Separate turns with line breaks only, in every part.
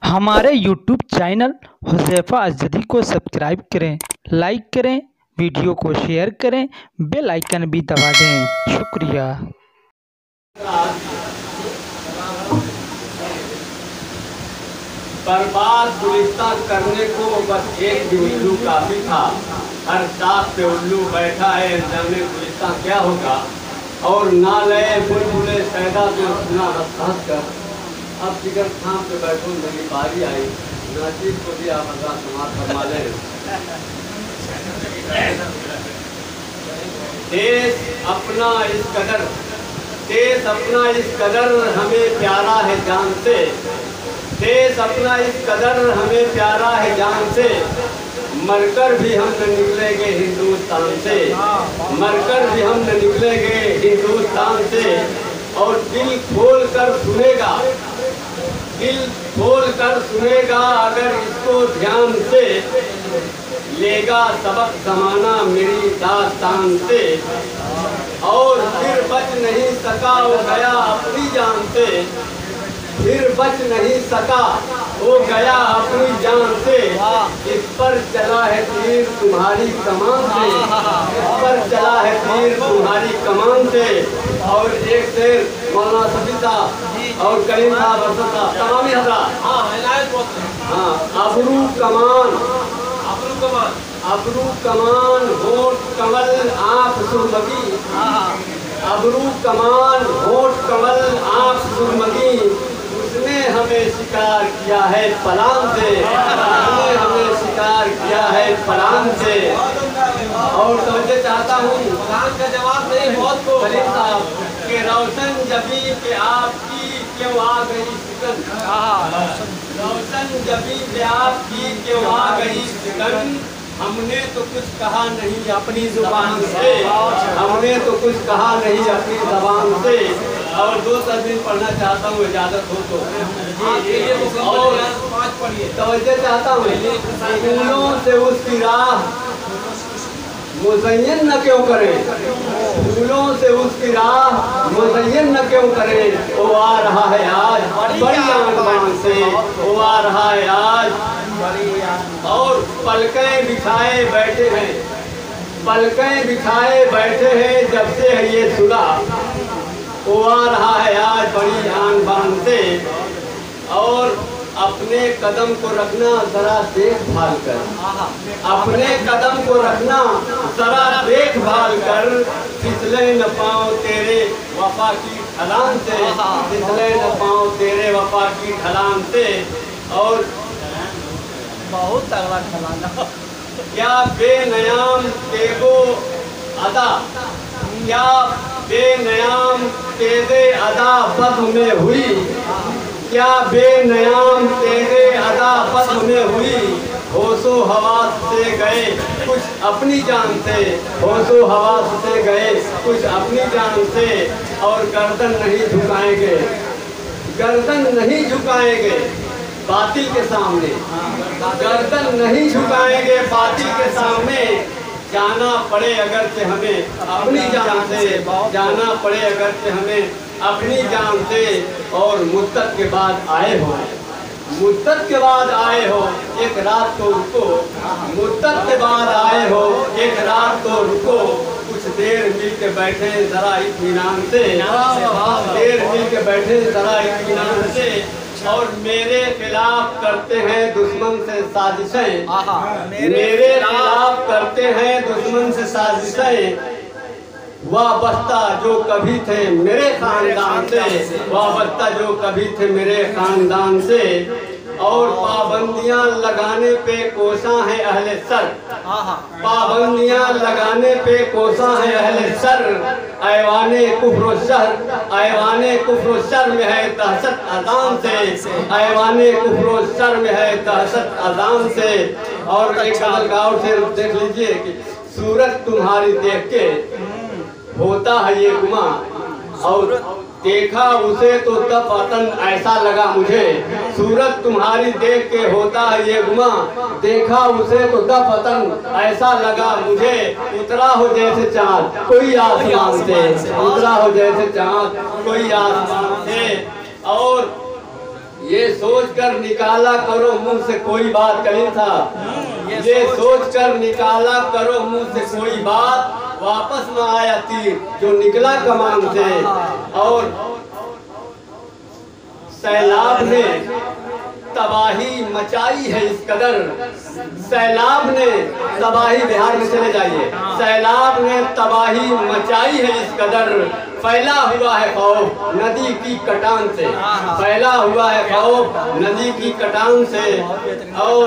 हमारे YouTube channel Huzaifa अज़दी को subscribe करें, लाइक करें, वीडियो को शेयर करें, बेल आइकन भी दबा दें। शुक्रिया।
बर्बाद गुलिस्तां करने को बस एक भी उल्लू काफी था। हर साथ पे उल्लू बैठा है, जाने गुलिस्तां क्या होगा। और ना लए बुलबुले सैदा में सुना हंस कर, अब जिगर थाम पे बैठो मेरी बारी आई। नासिर को भी आप अदा समाज फरमा लें। देश अपना इस कदर हमें प्यारा है जान से। देश अपना इस कदर हमें प्यारा है जान से। मरकर भी हम न निकलेंगे हिंदुस्तान से। मरकर भी हम न निकलेंगे हिंदुस्तान से। और दिल खोल कर सुनेगा अगर इसको ध्यान से। लेगा सबक ज़माना मेरी दास्तान से। और फिर बच नहीं सका वो गया अपनी जान से। फिर बच नहीं सका वो गया अपनी जान से। इस पर चला है तीर तुम्हारी कमान से। इस पर चला है तीर तुम्हारी कमान से। और एक शेर मौलाना सफी साहब और करीम साहब तमामी हजरात। अबरू कमान होठ कमल आँख सुरमगी। अबरू कमान होठ कमल आँख सुरमगी। उसने हमें शिकार किया है पलान से। उसने हमें शिकार किया है पलान से। और समझे चाहता हूँ का जवाब नहीं बहुत को सलीम साहब के रोशन जबी पे आपकी क्यों आ गई सिकन। रोशन जबी पे आपकी क्यों आ गई सिकन। हमने तो कुछ कहा नहीं अपनी जुबान से। हमने तो कुछ कहा नहीं अपनी जबान से। और दो तस्वीर पढ़ना चाहता हूँ, इजाजत हो तो। और तवज्जो चाहता हूँ, फूलों से उसकी राह मुज़य्यन न क्यों करे। फूलों से उसकी राह मुज़य्यन न क्यों करे। वो आ रहा है आज बड़ी आन से। वो आ रहा है आज। और पलकें बिछाए बैठे हैं। पलकें बिछाए बैठे हैं जब से है ये सुलह। वो आ रहा है आज बड़ी आन बान से। और अपने कदम को रखना जरा देखभाल कर। अपने कदम को रखना जरा देखभाल कर। फिसले न पाओ तेरे वफा की ढलान से। फिसले न पाओ तेरे वफा की ढलान से। और
बहुत तगड़ा ढलान।
क्या बेनयाम तेगो अदा। क्या बेनयाम तेरे अदा बद में हुई। क्या बेनयाम तेरे अदा बद में हुई। होशो हवास से गए कुछ अपनी जान से। होशो हवास से गए कुछ अपनी जान से। और गर्दन नहीं झुकाएंगे। गर्दन नहीं झुकाएंगे बातिल के सामने। गर्दन नहीं झुकाएंगे बातिल के सामने। जाना पड़े अगर से हमें अपनी जान से। जाना पड़े अगर से हमें अपनी जान से। और मुद्दत के बाद आए हो। मुद्दत के बाद आए हो एक रात तो रुको। मुद्दत के बाद आए हो एक रात तो रुको। कुछ देर मिल के बैठे जरा इत्मीनान से। देर मिल के बैठे जरा इत्मीनान से। और मेरे खिलाफ करते हैं दुश्मन से साजिशें। मेरे खिलाफ करते हैं दुश्मन से साजिशें। वाबस्ता जो कभी थे मेरे खानदान से। वाबस्ता जो कभी थे मेरे खानदान से। और पाबंदियां लगाने पे कोसा है अहले सर। पाबंदियां लगाने पे कोसा है अहले सर। ऐवाने कुफ्र शर। ऐवाने कुफ्र शर में है दहशत अज़ान से। ऐवाने कुफ्र शर में है दहशत अज़ान से। और एक गजल गाँव से देख लीजिए कि सूरत तुम्हारी देख के होता है ये गुमा। और देखा उसे तो तब वतन ऐसा लगा मुझे। सूरत तुम्हारी देख के होता है ये गुमा। देखा उसे तो तब वतन ऐसा लगा मुझे। उतरा हो जैसे चाँद कोई आसमान से। उतरा हो जैसे चाँद कोई आसमान से। और ये सोच कर निकाला करो मुंह से कोई बात कहीं था, ये सोच कर निकाला करो मुंह से कोई बात, वापस न आया तीर जो निकला कमान से। और सैलाब ने तबाही मचाई है इस कदर, सैलाब ने तबाही, बिहार में चले जाइए, सैलाब ने तबाही मचाई है इस कदर, फैला हुआ है खौफ नदी की कटान से, फैला हुआ है खौफ नदी की कटान से। और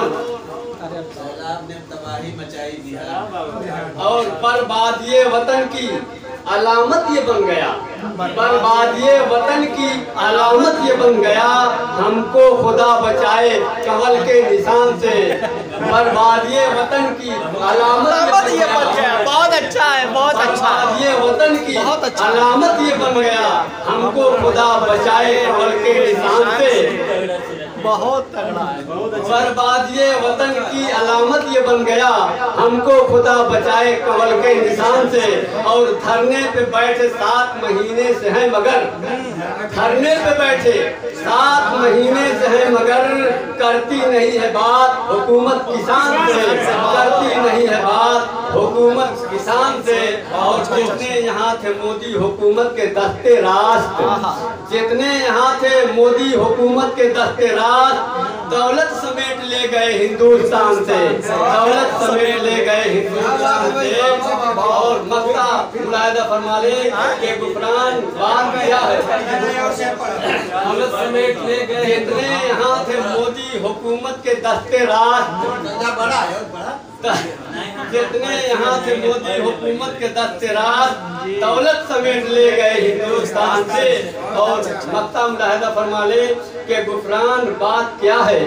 सैलाब ने तबाही मचाई दिया,
और बर्बादिए वतन की अलामत ये बन गया, बर्बादिए वतन की अलामत ये बन गया, हमको खुदा बचाए कंवल के निशान से। बर्बादिए वतन की अलामत ये बन गया,
बहुत अच्छा है, बहुत अच्छा है।
ये वतन की अलामत ये बन गया, हमको खुदा बचाए कंवल के निशान से।
बहुत तगड़ा है, बहुत अच्छा।
बर्बादिए वतन की अलामत ये बन गया, हमको खुदा बचाए कंवल के निशान से। और धरने पे बैठे 7 महीने से हैं मगर, धरने पे बैठे 7 महीने से हैं मगर, करती नहीं है बात हुकूमत किसान से, करती नहीं है बात हुकूमत किसान से। और जितने यहाँ थे मोदी हुकूमत के दस्ते रास्त, जितने यहाँ थे मोदी हुकूमत के दस्ते रास्त, दौलत समेट ले गए हिंदुस्तान से, दौलत समेट ले गए हिंदुस्तान से। और मक्ता मुलाहिदा फरमा ले कि गुफरान बात क्या है, दौलत समेट ले गए। जितने यहाँ थे मोदी हुकूमत के दस्ते रास्त, जितने यहाँ थे मोदी हुकूमत के दस्ते रास्त, दौलत समेट ले गए हिंदुस्तान से। और मक्ता मुलाहिदा फरमा ले कि गुफरान बात क्या है,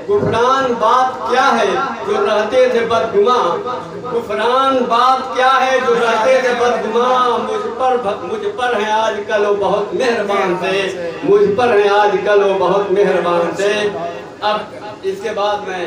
गुफरान बात क्या है जो रहते थे बदगुमा, गुफरान बात क्या है जो रहते थे बदगुमा, मुझ पर है आजकल वो बहुत मेहरबान से, मुझ पर है आजकल वो बहुत मेहरबान से। अब इसके बाद मैं